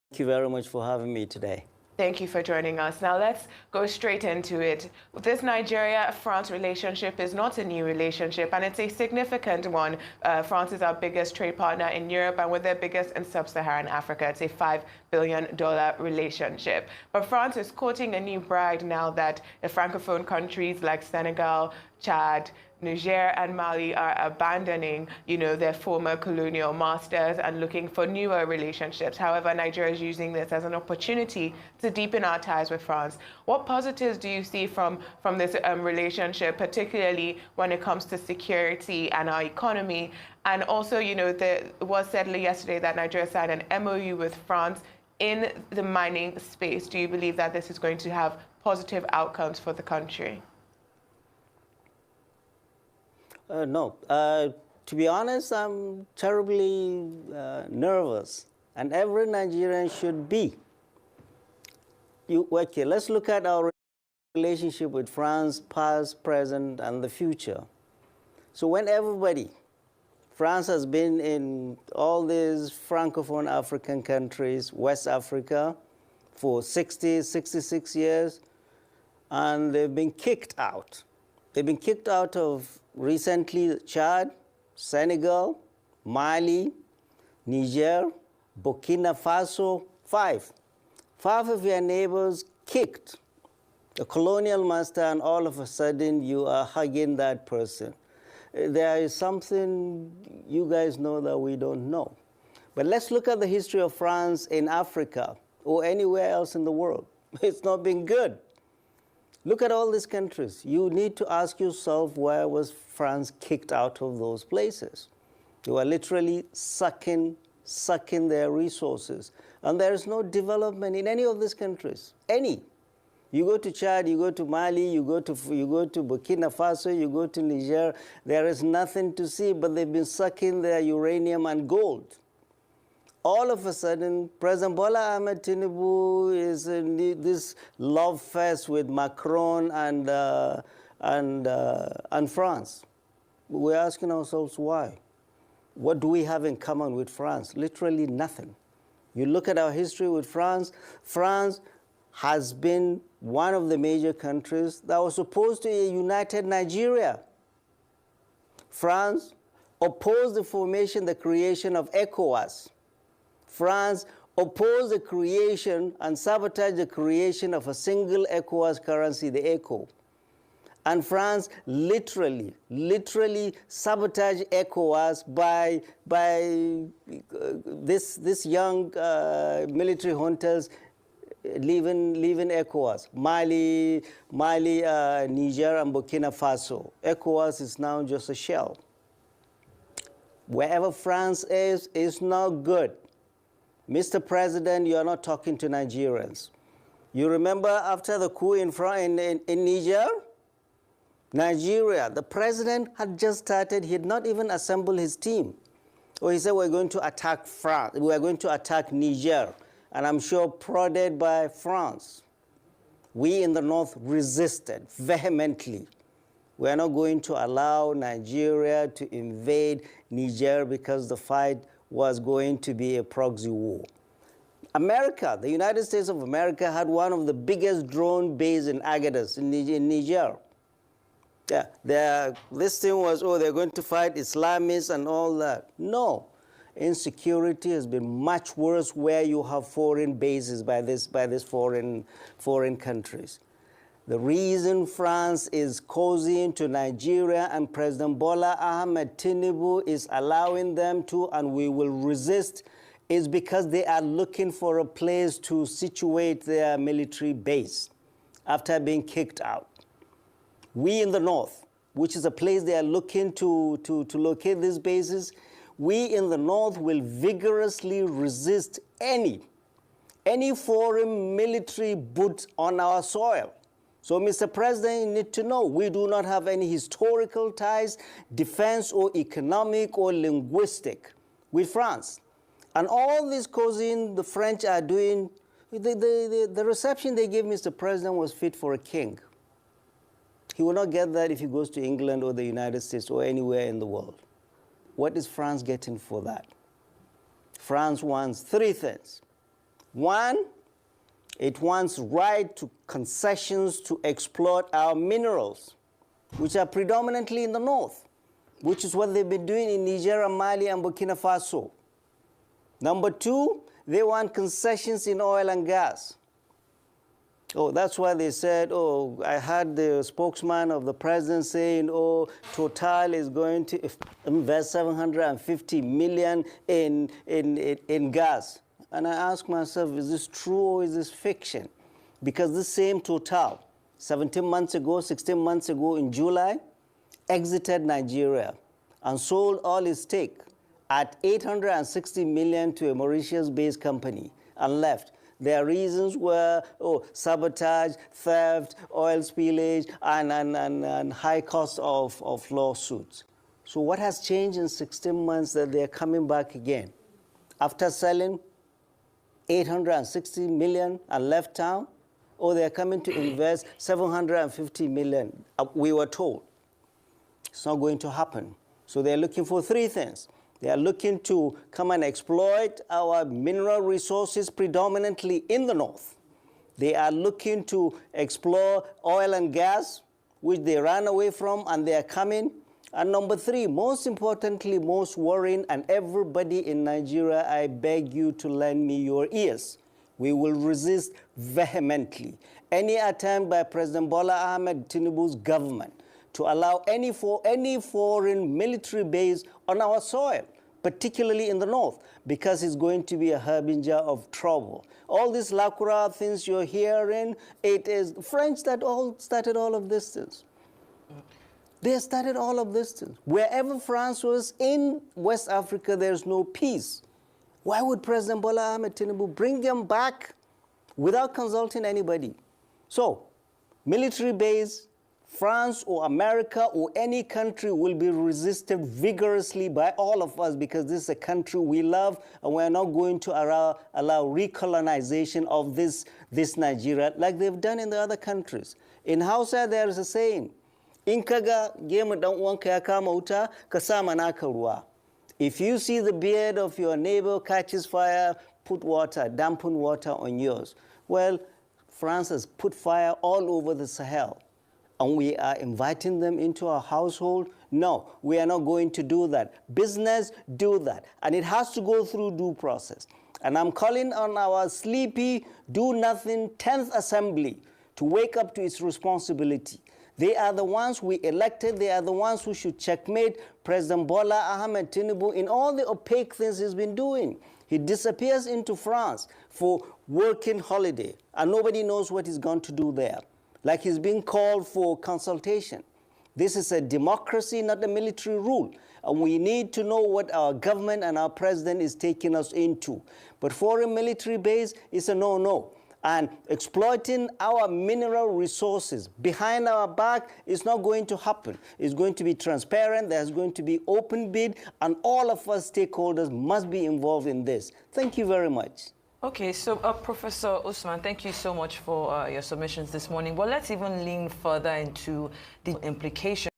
Thank you very much for having me today. Thank you for joining us. Now let's go straight into it. This Nigeria-France relationship is not a new relationship, and it's a significant one. France is our biggest trade partner in Europe, and we're their biggest in sub-Saharan Africa. It's a $5 billion relationship. But France is courting a new bride now that the Francophone countries like Senegal, Chad, Niger and Mali are abandoning, their former colonial masters and looking for newer relationships. However, Nigeria is using this as an opportunity to deepen our ties with France. What positives do you see from this relationship, particularly when it comes to security and our economy? And also, there was said yesterday that Nigeria signed an MOU with France in the mining space. Do you believe that this is going to have positive outcomes for the country? No. To be honest, I'm terribly nervous, and every Nigerian should be. Okay, let's look at our relationship with France, past, present, and the future. So when France has been in all these Francophone African countries, West Africa, for 66 years, and they've been kicked out. They've been kicked out of recently Chad, Senegal, Mali, Niger, Burkina Faso, five of your neighbors kicked a colonial master, and all of a sudden you are hugging that person. There is something you guys know that we don't know. But let's look at the history of France in Africa or anywhere else in the world. It's not been good. Look at all these countries. You need to ask yourself, why was France kicked out of those places? They were literally sucking their resources. And there is no development in any of these countries, any. You go to Chad, you go to Mali, you go to Burkina Faso, you go to Niger, there is nothing to see, but they've been sucking their uranium and gold. All of a sudden, President Bola Ahmed Tinubu is in this love fest with Macron and France. We're asking ourselves why. What do we have in common with France? Literally nothing. You look at our history with France. France has been one of the major countries that was supposed to be a united Nigeria. France opposed the creation of ECOWAS. France opposed the creation and sabotaged the creation of a single ECOWAS currency, the ECO. And France literally sabotaged ECOWAS by this young military hunters leaving ECOWAS. Mali, Niger, and Burkina Faso. ECOWAS is now just a shell. Wherever France is not good. Mr. President, you are not talking to Nigerians. You remember after the coup in Niger? Nigeria, the president had just started. He had not even assembled his team. Or he said, we're going to attack France. We're going to attack Niger. And I'm sure prodded by France. We in the North resisted vehemently. We are not going to allow Nigeria to invade Niger because the fight was going to be a proxy war. America, the United States of America, had one of the biggest drone bases in Agadez, in Niger. Yeah, this thing was, they're going to fight Islamists and all that. No, insecurity has been much worse where you have foreign bases by these foreign countries. The reason France is cozying to Nigeria and President Bola Ahmed Tinubu is allowing them to, and we will resist, is because they are looking for a place to situate their military base after being kicked out. We in the North, which is a place they are looking to locate these bases, we in the North will vigorously resist any foreign military boot on our soil. So, Mr. President, you need to know we do not have any historical ties, defense or economic or linguistic, with France. And all this causing the French are doing, the reception they gave Mr. President was fit for a king. He will not get that if he goes to England or the United States or anywhere in the world. What is France getting for that? France wants three things. One, it wants right to concessions to exploit our minerals, which are predominantly in the north, which is what they've been doing in Niger, Mali, and Burkina Faso. Number two, they want concessions in oil and gas. Oh, that's why they said, oh, I heard the spokesman of the president saying, oh, Total is going to invest 750 million in gas. And I ask myself, is this true or is this fiction? Because this same Total, 17 months ago, 16 months ago in July, exited Nigeria and sold all its stake at 860 million to a Mauritius-based company and left. Their reasons were sabotage, theft, oil spillage, and high cost of lawsuits. So what has changed in 16 months that they're coming back again? After selling 860 million and left town, they're coming to invest 750 million, we were told. It's not going to happen. So they're looking for three things. They are looking to come and exploit our mineral resources predominantly in the north. They are looking to explore oil and gas, which they ran away from, and they are coming. And number three, most importantly, most worrying, and everybody in Nigeria, I beg you to lend me your ears. We will resist vehemently any attempt by President Bola Ahmed Tinubu's government to allow any foreign military base on our soil, particularly in the north, because it's going to be a harbinger of trouble. All these Lakura things you're hearing, it is French that started all of these things. They started all of these things. Wherever France was in West Africa, there's no peace. Why would President Bola Ahmed Tinubu bring them back without consulting anybody? So, military base, France or America or any country will be resisted vigorously by all of us because this is a country we love and we're not going to allow recolonization of this Nigeria like they've done in the other countries. In Hausa, there is a saying, in kaga gemu dan uwanka ya kama wuta, ka sa naka ruwa. If you see the beard of your neighbor catches fire, put water, dampen water on yours. Well, France has put fire all over the Sahel. And we are inviting them into our household? No, we are not going to do that. Business, do that. And it has to go through due process. And I'm calling on our sleepy, do-nothing 10th Assembly to wake up to its responsibility. They are the ones we elected. They are the ones who should checkmate President Bola Ahmed Tinubu in all the opaque things he's been doing. He disappears into France for working holiday, and nobody knows what he's going to do there. Like he's being called for consultation. This is a democracy, not a military rule. And we need to know what our government and our president is taking us into. But foreign military base is a no-no. And exploiting our mineral resources behind our back is not going to happen. It's going to be transparent, there's going to be open bid, and all of us stakeholders must be involved in this. Thank you very much. Okay, so Professor Usman, thank you so much for your submissions this morning. Well, let's even lean further into the implications